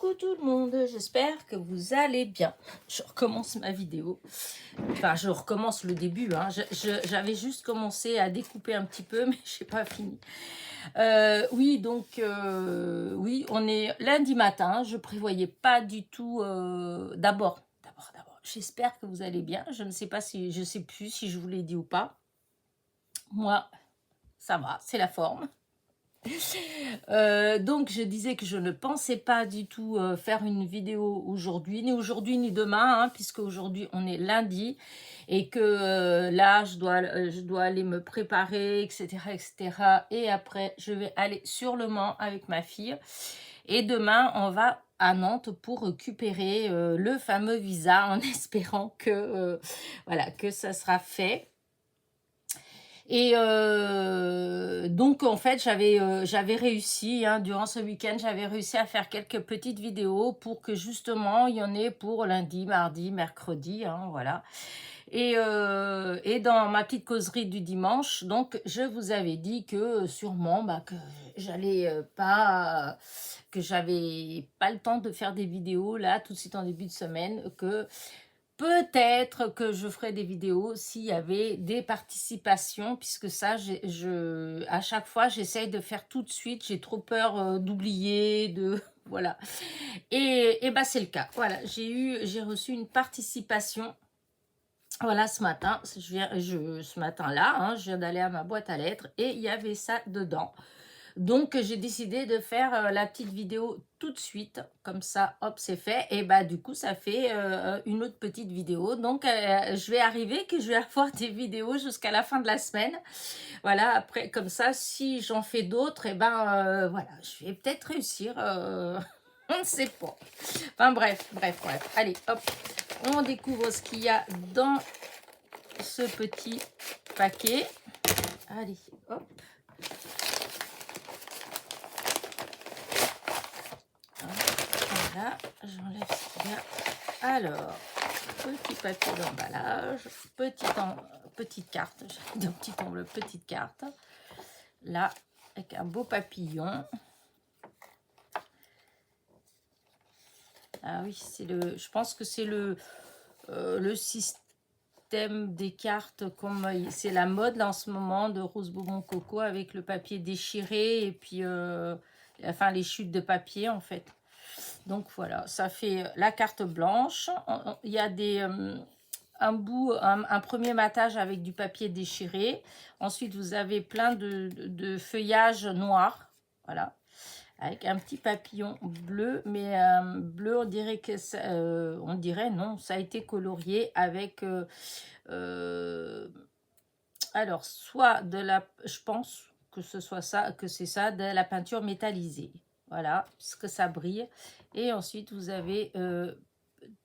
Coucou tout le monde, j'espère que vous allez bien. Je recommence ma vidéo. Enfin, je recommence le début. Hein. J'avais juste commencé à découper un petit peu, mais je n'ai pas fini. Oui, donc, oui, on est lundi matin. Je prévoyais pas du tout... D'abord, j'espère que vous allez bien. Je ne sais pas si... Je sais plus si je vous l'ai dit ou pas. Moi, ça va, c'est la forme. Donc je disais que je ne pensais pas du tout faire une vidéo aujourd'hui ni demain, hein, puisque aujourd'hui on est lundi et que là je dois aller me préparer, etc., etc. Et après je vais aller sur le Mans avec ma fille et demain on va à Nantes pour récupérer le fameux visa en espérant que voilà, que ça sera fait. Et donc, en fait, j'avais réussi, hein, durant ce week-end, j'avais réussi à faire quelques petites vidéos pour que justement, il y en ait pour lundi, mardi, mercredi, hein, voilà. Et dans ma petite causerie du dimanche, donc, je vous avais dit que sûrement, que j'allais pas... que j'avais pas le temps de faire des vidéos, là, tout de suite en début de semaine, que... Peut-être que je ferai des vidéos s'il y avait des participations, puisque ça, à chaque fois, j'essaye de faire tout de suite. J'ai trop peur d'oublier, voilà. Et bah, c'est le cas. Voilà, j'ai reçu une participation. Voilà, ce matin, ce matin-là, hein, je viens d'aller à ma boîte à lettres et il y avait ça dedans. Donc, j'ai décidé de faire la petite vidéo tout de suite. Comme ça, hop, c'est fait. Et bah, du coup, ça fait une autre petite vidéo. Donc, je vais avoir des vidéos jusqu'à la fin de la semaine. Voilà, après, comme ça, si j'en fais d'autres, et ben, voilà, je vais peut-être réussir. On ne sait pas. Enfin, bref. Allez, hop, on découvre ce qu'il y a dans ce petit paquet. Allez, hop. Voilà, j'enlève ce qu'il y a. Alors, petit papier d'emballage, petite carte, j'ai deux petites enveloppes, petite carte. Là, avec un beau papillon. Ah oui, je pense que c'est le système des cartes, comme c'est la mode là en ce moment, de Rose Bonbon Coco avec le papier déchiré et puis enfin les chutes de papier en fait. Donc voilà, ça fait la carte blanche. Il y a un premier matage avec du papier déchiré. Ensuite, vous avez plein de feuillages noirs. Voilà. Avec un petit papillon bleu. Mais bleu, on dirait que on dirait non, ça a été colorié avec... alors, soit je pense que c'est ça, de la peinture métallisée. Voilà, parce que ça brille. Et ensuite, vous avez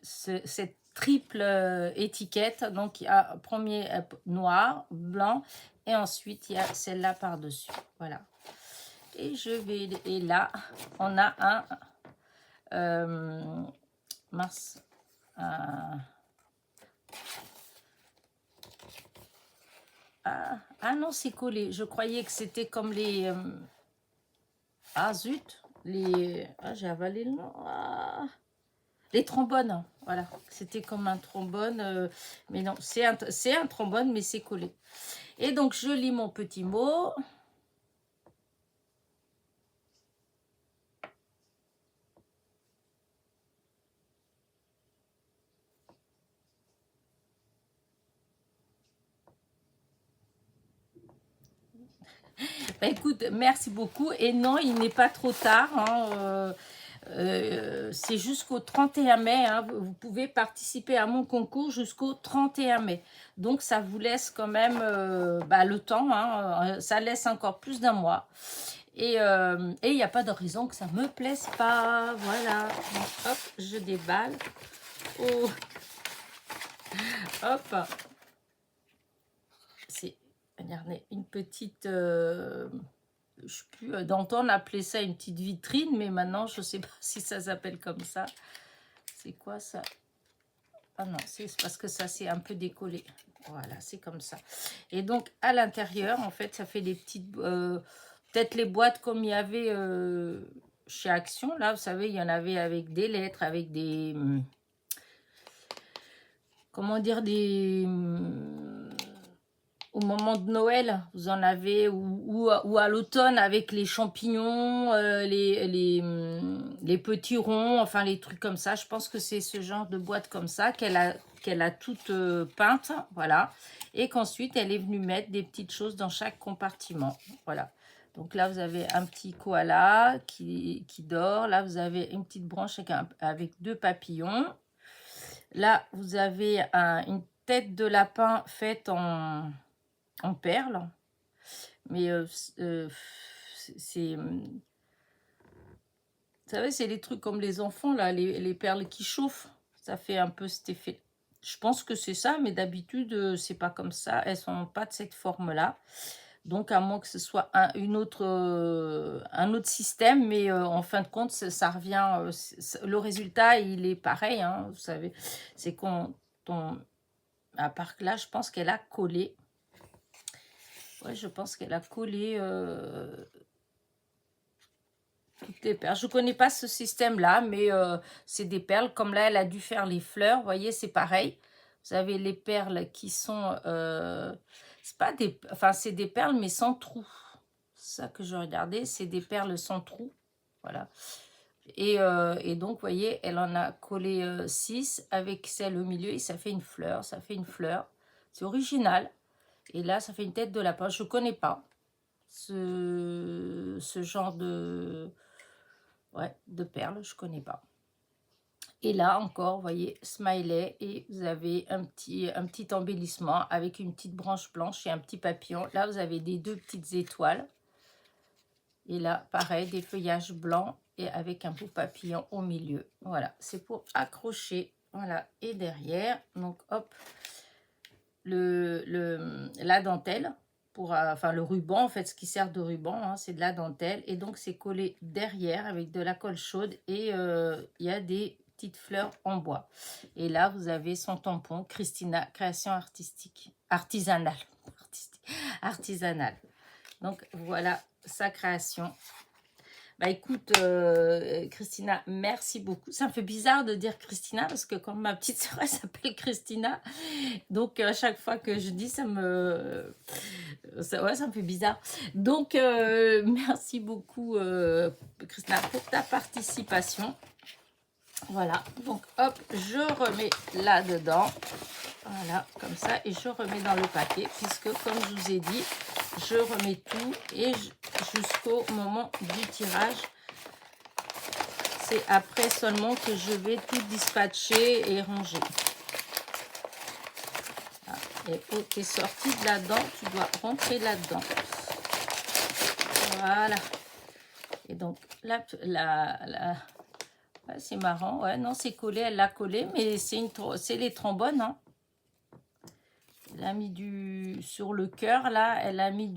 cette triple étiquette. Donc, il y a premier noir, blanc, et ensuite, il y a celle-là par-dessus. Voilà. Et là, on a un ah non, c'est collé. Je croyais que c'était comme les... ah zut, j'ai avalé le nom. Les trombones, voilà. C'était comme un trombone, mais non, c'est un trombone, mais c'est collé. Et donc, je lis mon petit mot. Bah, écoute, merci beaucoup. Et non, il n'est pas trop tard. Hein, c'est jusqu'au 31 mai. Hein, vous pouvez participer à mon concours jusqu'au 31 mai. Donc, ça vous laisse quand même le temps. Hein, ça laisse encore plus d'un mois. Et il n'y a pas de raison que ça ne me plaise pas. Voilà. Donc, hop, je déballe. Oh. Hop. C'est, regardez, une petite... je sais plus, dans le temps on appelait ça une petite vitrine, mais maintenant je sais pas si ça s'appelle comme ça. C'est quoi ça? Ah non, c'est parce que ça c'est un peu décollé. Voilà, c'est comme ça. Et donc à l'intérieur, en fait, ça fait des petites... peut-être les boîtes comme il y avait chez Action. Là, vous savez, il y en avait avec des lettres, avec des... comment dire, des... au moment de Noël, vous en avez, ou à l'automne avec les champignons, les petits ronds, enfin les trucs comme ça. Je pense que c'est ce genre de boîte comme ça qu'elle a toute peinte, voilà. Et qu'ensuite, elle est venue mettre des petites choses dans chaque compartiment, voilà. Donc là, vous avez un petit koala qui dort. Là, vous avez une petite branche avec deux papillons. Là, vous avez une tête de lapin faite en perles. Mais c'est... Vous savez, c'est les trucs comme les enfants, là, les perles qui chauffent. Ça fait un peu cet effet. Je pense que c'est ça, mais d'habitude, c'est pas comme ça. Elles sont pas de cette forme-là. Donc, à moins que ce soit un autre système, mais en fin de compte, ça revient... le résultat, il est pareil, hein, vous savez. C'est quand on... À part que là, je pense qu'elle a collé. Ouais, je pense qu'elle a collé toutes les perles. Je ne connais pas ce système-là, mais c'est des perles. Comme là, elle a dû faire les fleurs. Vous voyez, c'est pareil. Vous avez les perles qui sont... c'est pas des... Enfin, c'est des perles, mais sans trou. C'est ça que je regardais. C'est des perles sans trou. Voilà. Et donc, vous voyez, elle en a collé 6 avec celle au milieu. Et ça fait une fleur. Ça fait une fleur. C'est original. Et là, ça fait une tête de lapin. Je ne connais pas ce genre de perles. Je ne connais pas. Et là, encore, vous voyez, smiley. Et vous avez un petit embellissement avec une petite branche blanche et un petit papillon. Là, vous avez des deux petites étoiles. Et là, pareil, des feuillages blancs et avec un beau papillon au milieu. Voilà, c'est pour accrocher. Voilà, et derrière, donc hop, la dentelle, enfin le ruban, en fait, ce qui sert de ruban, hein, c'est de la dentelle. Et donc, c'est collé derrière avec de la colle chaude et il y a des petites fleurs en bois. Et là, vous avez son tampon, Christina, création artisanale. Donc, voilà sa création. Bah écoute, Christina, merci beaucoup. Ça me fait bizarre de dire Christina parce que comme ma petite sœur, elle s'appelle Christina. Donc, à chaque fois que je dis, ça me fait bizarre. Donc, merci beaucoup, Christina, pour ta participation. Voilà, donc hop, je remets là-dedans. Voilà, comme ça, et je remets dans le paquet, puisque comme je vous ai dit, je remets tout et jusqu'au moment du tirage. C'est après seulement que je vais tout dispatcher et ranger. Voilà. Et oh, tu es sorti de là-dedans, tu dois rentrer là-dedans. Voilà. Et donc, là, ouais, c'est marrant. Ouais, non, c'est collé, elle l'a collé, mais c'est les trombones, hein. Elle a mis sur le cœur, là, elle a mis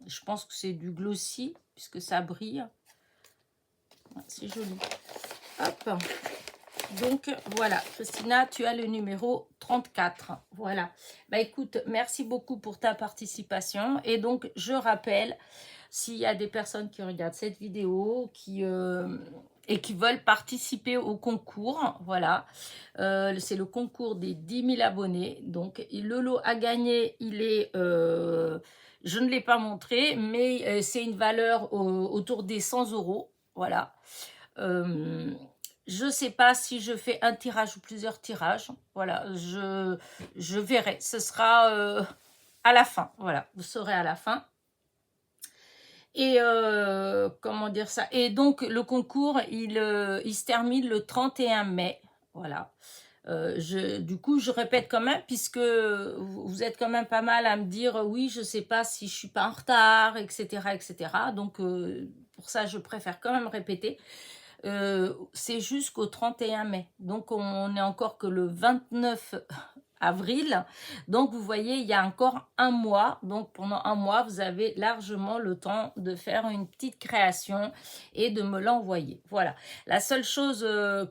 je pense que c'est du glossy, puisque ça brille. Ouais, c'est joli. Hop. Donc, voilà, Christina, tu as le numéro 34. Voilà. Bah, écoute, merci beaucoup pour ta participation. Et donc, je rappelle, s'il y a des personnes qui regardent cette vidéo, et qui veulent participer au concours, voilà, c'est le concours des 10 000 abonnés. Donc, le lot à gagner, il est... je ne l'ai pas montré, mais c'est une valeur autour des 100 €. Voilà. Je ne sais pas si je fais un tirage ou plusieurs tirages. Voilà, je verrai. Ce sera à la fin. Voilà, vous saurez à la fin. Et comment dire ça? Et donc, le concours, il se termine le 31 mai. Voilà. Du coup, je répète quand même, puisque vous êtes quand même pas mal à me dire, oui, je ne sais pas si je ne suis pas en retard, etc. etc. Donc, pour ça, je préfère quand même répéter. C'est jusqu'au 31 mai. Donc, on n'est encore que le 29 avril. Donc, vous voyez, il y a encore un mois. Donc, pendant un mois, vous avez largement le temps de faire une petite création et de me l'envoyer. Voilà. La seule chose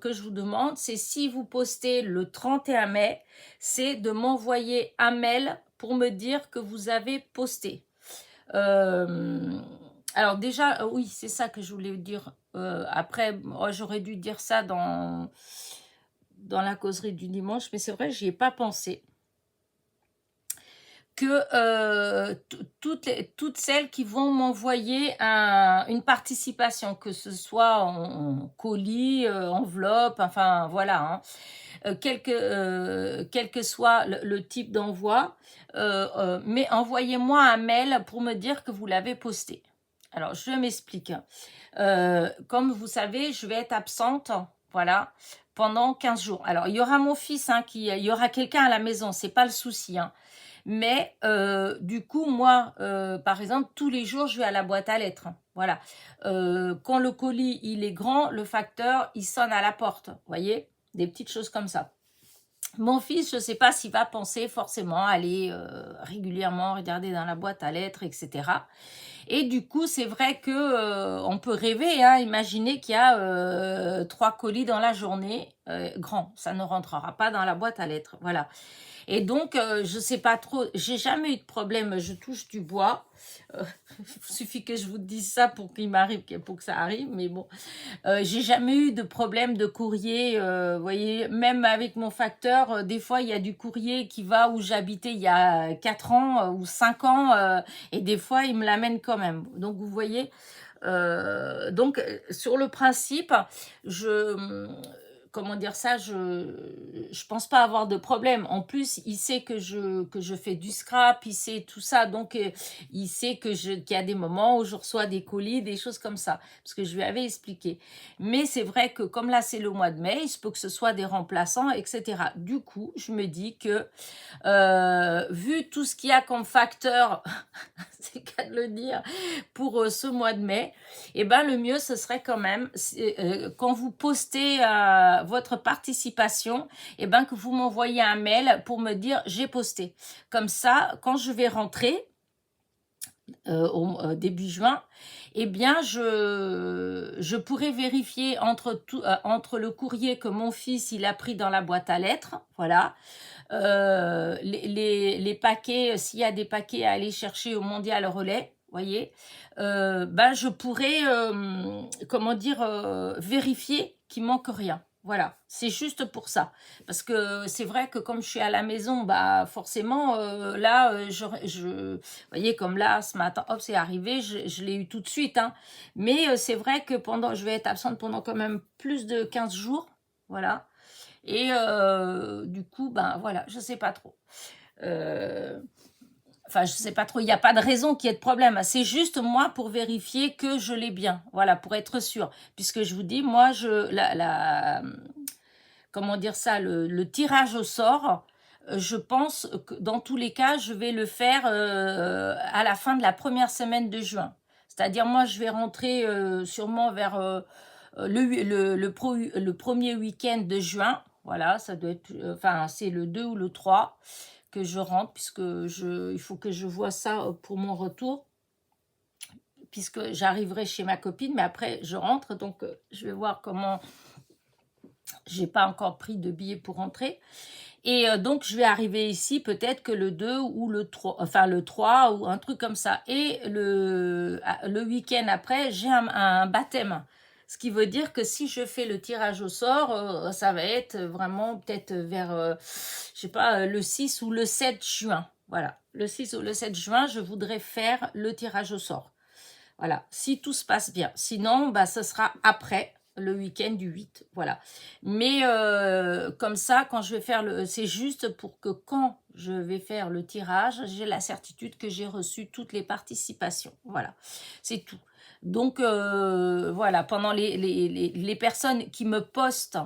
que je vous demande, c'est si vous postez le 31 mai, c'est de m'envoyer un mail pour me dire que vous avez posté. Alors déjà, oui, c'est ça que je voulais dire. Après, moi, j'aurais dû dire ça dans la causerie du dimanche, mais c'est vrai, j'y ai pas pensé. Que toutes celles qui vont m'envoyer une participation, que ce soit en colis, enveloppe, enfin voilà, hein, quel que soit le type d'envoi, mais envoyez-moi un mail pour me dire que vous l'avez posté. Alors, je m'explique. Comme vous savez, je vais être absente, voilà, pendant 15 jours. Alors, il y aura mon fils, hein, il y aura quelqu'un à la maison, c'est pas le souci, hein. Mais du coup, moi, par exemple, tous les jours, je vais à la boîte à lettres. Voilà. Quand le colis, il est grand, le facteur, il sonne à la porte. Vous voyez? Des petites choses comme ça. Mon fils, je ne sais pas s'il va penser forcément aller régulièrement regarder dans la boîte à lettres, etc. Et du coup, c'est vrai que on peut rêver, hein, imaginer qu'il y a 3 colis dans la journée, grands. Ça ne rentrera pas dans la boîte à lettres. Voilà. Et donc, je sais pas trop, j'ai jamais eu de problème, je touche du bois. Il suffit que je vous dise ça pour qu'il m'arrive, pour que ça arrive, mais bon. J'ai jamais eu de problème de courrier, vous voyez, même avec mon facteur, des fois, il y a du courrier qui va où j'habitais il y a 4 ans ou 5 ans, et des fois, il me l'amène quand même. Donc, vous voyez, donc, sur le principe, je comment dire ça, je pense pas avoir de problème. En plus, il sait que je fais du scrap, il sait tout ça, donc il sait qu'il y a des moments où je reçois des colis, des choses comme ça, parce que je lui avais expliqué. Mais c'est vrai que comme là c'est le mois de mai, il se peut que ce soit des remplaçants, etc. Du coup, je me dis que vu tout ce qu'il y a comme facteur, c'est le cas de le dire, pour ce mois de mai, eh ben, le mieux, ce serait quand même, quand vous postez votre participation, eh ben, que vous m'envoyez un mail pour me dire j'ai posté. Comme ça, quand je vais rentrer, au début juin, eh bien, je pourrais vérifier entre le courrier que mon fils il a pris dans la boîte à lettres, voilà, les paquets, s'il y a des paquets à aller chercher au Mondial Relais, voyez, ben je pourrais, comment dire, vérifier qu'il manque rien. Voilà, c'est juste pour ça. Parce que c'est vrai que comme je suis à la maison, bah forcément, là, vous voyez, comme là, ce matin, hop, c'est arrivé, je l'ai eu tout de suite, hein. Mais c'est vrai que je vais être absente pendant quand même plus de 15 jours, voilà. Et du coup, ben voilà, je sais pas trop. Enfin, je sais pas trop, il n'y a pas de raison qu'il y ait de problème. C'est juste moi pour vérifier que je l'ai bien. Voilà, pour être sûr. Puisque je vous dis, moi, comment dire ça, le tirage au sort, je pense que dans tous les cas, je vais le faire à la fin de la première semaine de juin. C'est-à-dire, moi, je vais rentrer sûrement vers le premier week-end de juin. Voilà, ça doit être, enfin, c'est le 2 ou le 3 que je rentre, puisque il faut que je vois ça pour mon retour, puisque j'arriverai chez ma copine, mais après, je rentre, donc je vais voir comment. J'ai pas encore pris de billet pour rentrer. Et donc, je vais arriver ici peut-être que le 2 ou le 3, enfin le 3 ou un truc comme ça. Et le week-end après, j'ai un baptême. Ce qui veut dire que si je fais le tirage au sort, ça va être vraiment peut-être vers, je sais pas, le 6 ou le 7 juin. Voilà, le 6 ou le 7 juin, je voudrais faire le tirage au sort. Voilà, si tout se passe bien. Sinon, bah, ce sera après le week-end du 8. Voilà. Mais comme ça, quand je vais faire c'est juste pour que quand je vais faire le tirage, j'ai la certitude que j'ai reçu toutes les participations. Voilà, c'est tout. Donc, voilà, pendant les personnes qui me postent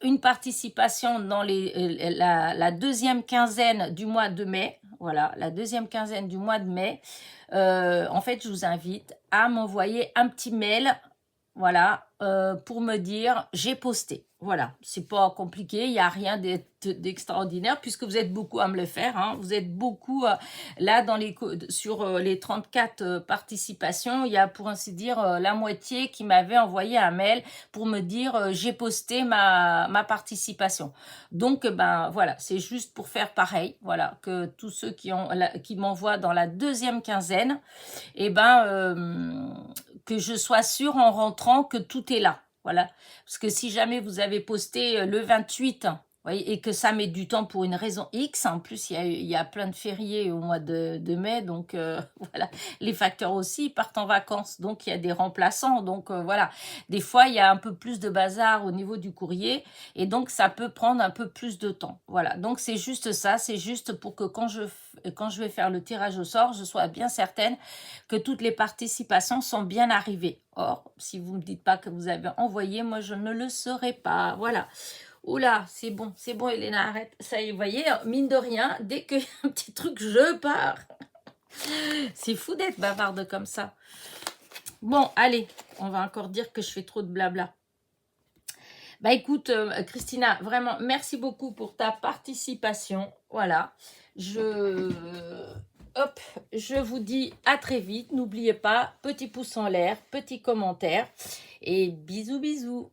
une participation dans la deuxième quinzaine du mois de mai, voilà, la deuxième quinzaine du mois de mai, en fait, je vous invite à m'envoyer un petit mail, voilà, pour me dire j'ai posté. Voilà, c'est pas compliqué, il n'y a rien d'extraordinaire puisque vous êtes beaucoup à me le faire. Hein. Vous êtes beaucoup là sur les 34 participations, il y a pour ainsi dire la moitié qui m'avait envoyé un mail pour me dire j'ai posté ma participation. Donc ben voilà, c'est juste pour faire pareil. Voilà, que tous ceux qui m'envoient dans la deuxième quinzaine, et que je sois sûre en rentrant que tout est là. Voilà. Parce que si jamais vous avez posté le 28, voyez, et que ça met du temps pour une raison X, en plus il y a plein de fériés au mois de mai, donc voilà, les facteurs aussi ils partent en vacances, donc il y a des remplaçants, donc voilà, des fois il y a un peu plus de bazar au niveau du courrier, et donc ça peut prendre un peu plus de temps, voilà, donc c'est juste ça, c'est juste pour que quand je vais faire le tirage au sort, je sois bien certaine que toutes les participations sont bien arrivées. Or, si vous ne me dites pas que vous avez envoyé, moi je ne le saurais pas, voilà. Oula, c'est bon, Elena, arrête. Ça y est, vous voyez, mine de rien, dès qu'il y a un petit truc, je pars. C'est fou d'être bavarde comme ça. Bon, allez, on va encore dire que je fais trop de blabla. Bah écoute, Christina, vraiment, merci beaucoup pour ta participation. Voilà, hop, je vous dis à très vite. N'oubliez pas, petit pouce en l'air, petit commentaire et bisous, bisous.